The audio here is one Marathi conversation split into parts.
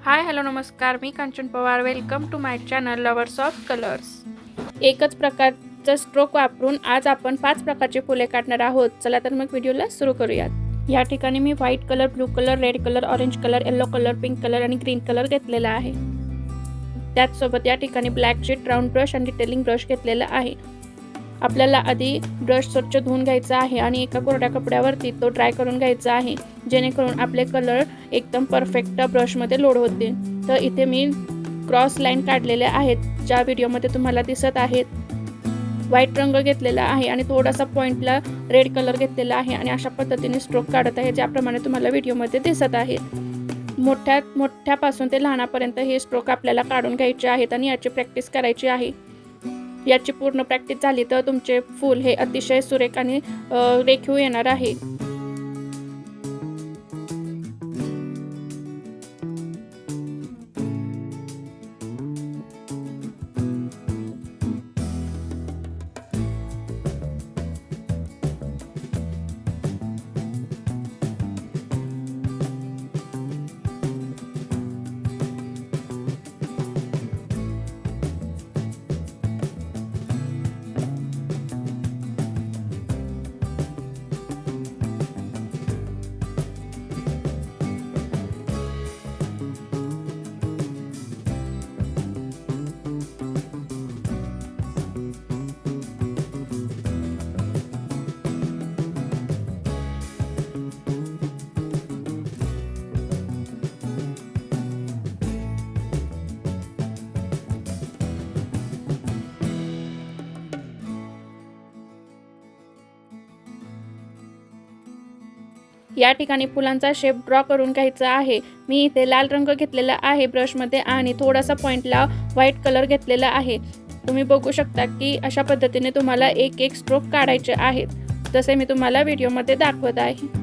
हाय हॅलो नमस्कार, मी Kanchan Pawar. Welcome to my channel lovers of colours. एकच प्रकारचा स्ट्रोक वापरून आज आपण 5 प्रकारचे फुले काढणार आहोत. चला तर मग व्हिडिओला सुरू करूयात. या ठिकाणी मी white colour, blue colour, red colour, orange colour, yellow colour, pink colour आणि ग्रीन कलर घेतलेला आहे. त्याचसोबत या ठिकाणी ब्लॅक शीट, राऊंड ब्रश आणि डिटेलिंग ब्रश घेतलेला आहे. आपल्याला आधी ब्रश स्वच्छ धुवून घ्यायचा आहे आणि एका कोरड्या कपड्यावरती तो ड्राय करून घ्यायचा आहे, जेणेकरून आपले कलर एकदम परफेक्ट ब्रशमध्ये लोड होतील. तर इथे मी क्रॉस लाईन काढलेल्या आहेत, ज्या व्हिडिओमध्ये तुम्हाला दिसत आहेत. व्हाईट रंग घेतलेला आहे आणि थोडासा पॉईंटला रेड कलर घेतलेला आहे आणि अशा पद्धतीने स्ट्रोक काढत आहे, ज्याप्रमाणे तुम्हाला व्हिडिओमध्ये दिसत आहे. मोठ्यापासून ते लहानापर्यंत हे स्ट्रोक आपल्याला काढून घ्यायचे आहेत आणि याची प्रॅक्टिस करायची आहे. याची पूर्ण प्रॅक्टिस झाली तर तुमचे फूल हे अतिशय सुरेख आणि रेखीव येणार आहे. या ठिकाणी फुलांचा शेप ड्रॉ करून घ्यायचा आहे. मी इथे लाल रंग घेतलेला आहे ब्रशमध्ये आणि थोडासा पॉईंटला व्हाईट कलर घेतलेला आहे. तुम्ही बघू शकता की अशा पद्धतीने तुम्हाला एक एक स्ट्रोक काढायचे आहेत, जसे मी तुम्हाला व्हिडिओमध्ये दाखवत आहे.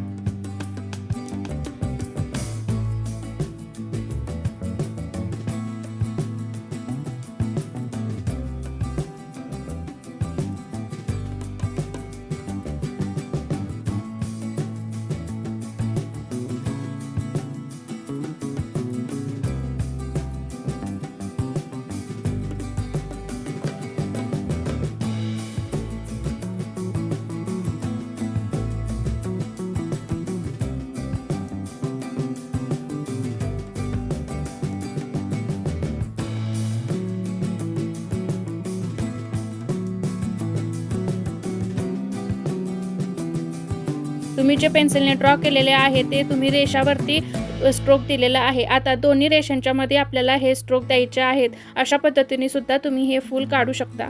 तुम्ही जे पेन्सिलने ड्रॉ केलेले आहे ते तुम्ही रेषावरती स्ट्रोक दिलेला आहे. आता दोन्ही रेषांच्या मध्ये आपल्याला हे स्ट्रोक द्यायचे आहेत. अशा पद्धतीने सुद्धा तुम्ही हे फूल काढू शकता.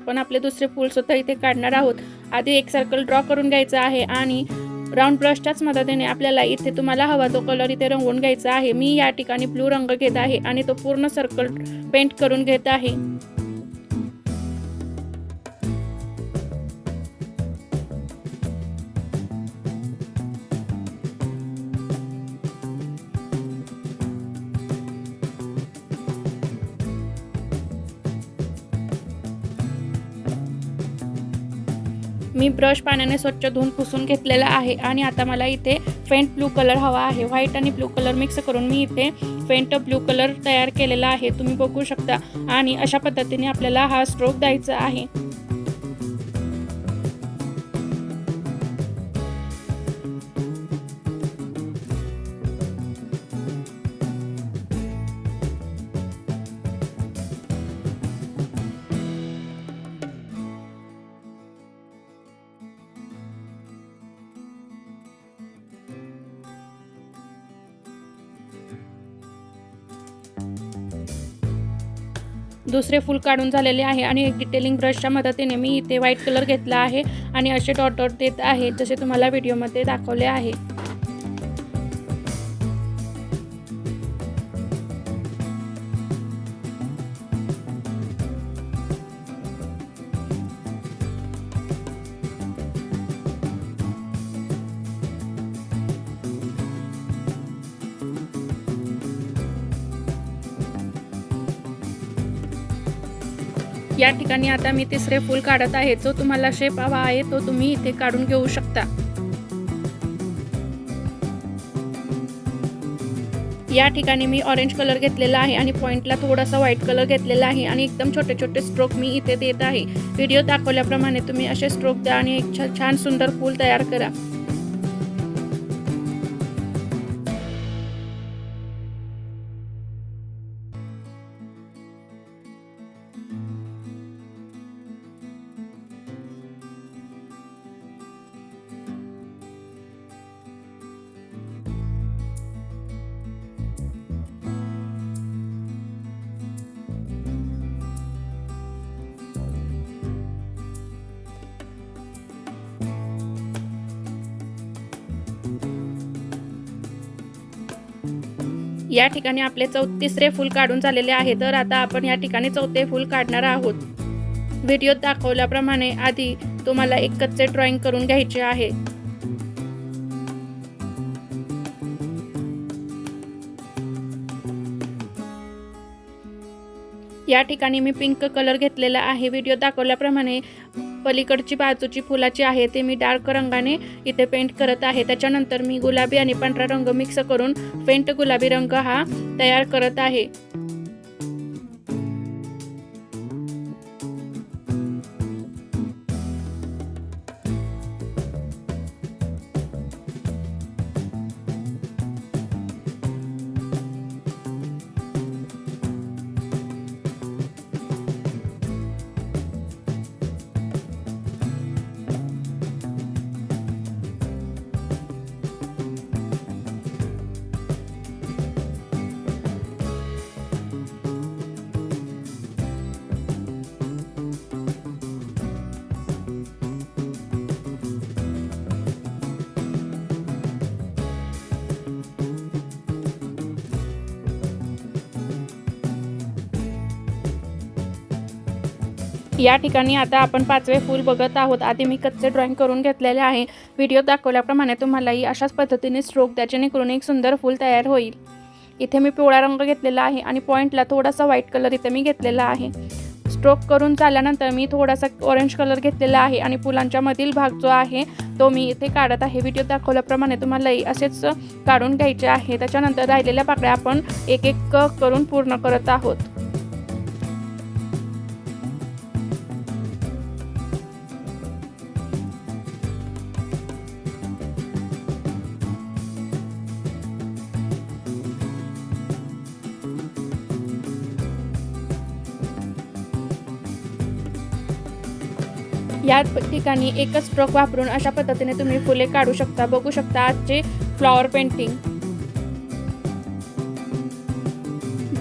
पण आपले दुसरे फूल सुद्धा इथे काढणार आहोत. आधी एक सर्कल ड्रॉ करून घ्यायचा आहे आणि राऊंड ब्रशच्याच मदतीने आपल्याला इथे तुम्हाला हवा तो कलर इथे रंगवून घ्यायचा आहे. मी या ठिकाणी ब्लू रंग घेत आहे आणि तो पूर्ण सर्कल पेंट करून घेत आहे. मी ब्रश पाण्याने स्वच्छ धुवून पुसून घेतलेला आहे आणि आता मला इथे फेंट ब्लू कलर हवा आहे. व्हाईट आणि ब्लू कलर मिक्स करून मी इथे फेंट ब्लू कलर तयार केलेला आहे, तुम्ही बघू शकता. आणि अशा पद्धतीने आपल्याला हा स्ट्रोक द्यायचा आहे. दुसरे फूल काढून झालेले आहे आणि एक डिटेलिंग ब्रशच्या मदतीने मी इथे व्हाईट कलर घेतला आहे आणि असे डॉट डॉट देत आहे जसे तुम्हाला व्हिडिओमध्ये दाखवले आहे. या ठिकाणी आता मी तिसरे फूल काढत आहे. जो तुम्हाला शेप हवा आहे तो तुम्ही इथे काढून घेऊ शकता. या ठिकाणी मी ऑरेंज कलर घेतलेला आहे आणि पॉइंटला थोडासा व्हाईट कलर घेतलेला आहे आणि एकदम छोटे छोटे स्ट्रोक मी इथे देत आहे. व्हिडिओ दाखवल्याप्रमाणे तुम्ही असे स्ट्रोक द्या आणि एक छान सुंदर फूल तयार करा. या ठिकाणी आपले तिसरे फूल काढून झालेले आहे. तर आता आपण या ठिकाणी चौथे फूल काढणार आहोत. व्हिडिओत दाखवल्याप्रमाणे आधी तुम्हाला एक कच्चे ड्रॉइंग करून घ्यायचे आहे. या ठिकाणी मी पिंक कलर घेतलेला आहे. व्हिडिओ दाखवल्याप्रमाणे पलीकडची बाजूची फुलाची आहे ते मी डार्क रंगाने इथे पेंट करत आहे. त्याच्यानंतर मी गुलाबी आणि पांढरा रंग मिक्स करून फेंट गुलाबी रंग हा तयार करत आहे. या ठिकाणी आता आपण पाचवे फूल बघत आहोत. आधी मी कच्चे ड्रॉइंग करून घेतलेले आहे. व्हिडिओ दाखवल्याप्रमाणे तुम्हालाही अशाच पद्धतीने स्ट्रोक द्या जेणेकरून एक सुंदर फूल तयार होईल. इथे मी पिवळा रंग घेतलेला आहे आणि पॉइंटला थोडासा व्हाईट कलर इथे मी घेतलेला आहे. स्ट्रोक करून झाल्यानंतर मी थोडासा ऑरेंज कलर घेतलेला आहे आणि फुलांच्या मधील भाग जो आहे तो मी इथे काढत आहे. व्हिडिओ दाखवल्याप्रमाणे तुम्हालाही असेच काढून घ्यायचे आहे. त्याच्यानंतर राहिलेल्या पाकळ्या आपण एक एक करून पूर्ण करत आहोत. या ठिकाणी एकच स्ट्रोक वापरून अशा पद्धतीने तुम्ही फुले काढू शकता. बघू शकता आजचे फ्लॉवर पेंटिंग.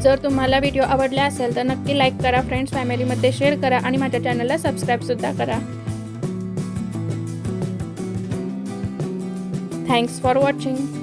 जर तुम्हाला व्हिडिओ आवडला असेल तर नक्की लाईक करा, फ्रेंड्स फॅमिलीमध्ये शेअर करा आणि माझ्या चॅनलला सबस्क्राईब सुद्धा करा. Thanks for watching.